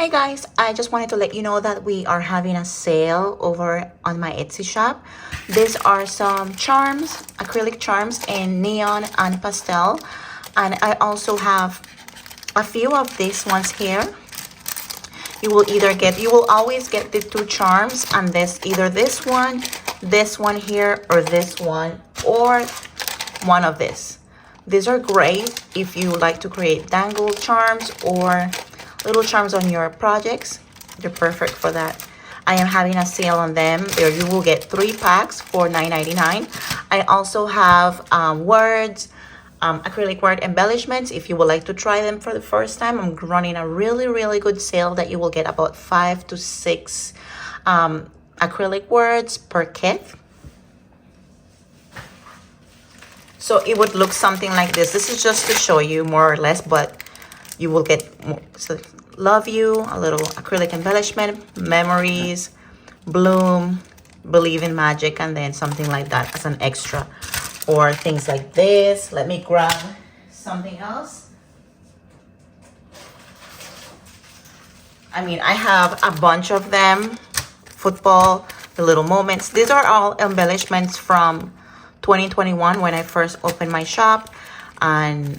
Hey guys, I just wanted to let you know that we are having a sale over on my Etsy shop. These are some charms, acrylic charms in neon and pastel. And I also have a few of these ones here. You will always get the two charms, and either this one here, or this one, or one of this. These are great if you like to create dangle charms or little charms on your projects. They're perfect for that. I am having a sale on them. There you will get 3 packs for $9.99. I also have acrylic word embellishments. If you would like to try them for the first time, I'm running a really good sale that you will get about 5 to 6 acrylic words per kit. So it would look something like this. This is just to show you more or less, but you will get more. So love you, a little acrylic embellishment, memories, bloom, believe in magic, and then something like that as an extra, or things like this. Let me grab something else. I mean, I have a bunch of them. Football, the little moments. These are all embellishments from 2021 when I first opened my shop, and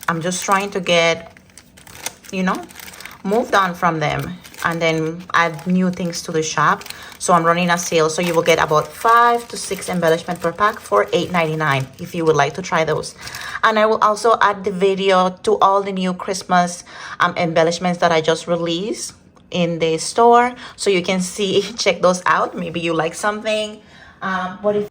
I'm just trying to get, moved on from them and then add new things to the shop. So I'm running a sale, so you will get about 5 to 6 embellishment per pack for $8.99 if you would like to try those. And I will also add the video to all the new Christmas embellishments that I just released in the store, so you can see, check those out. Maybe you like something. But if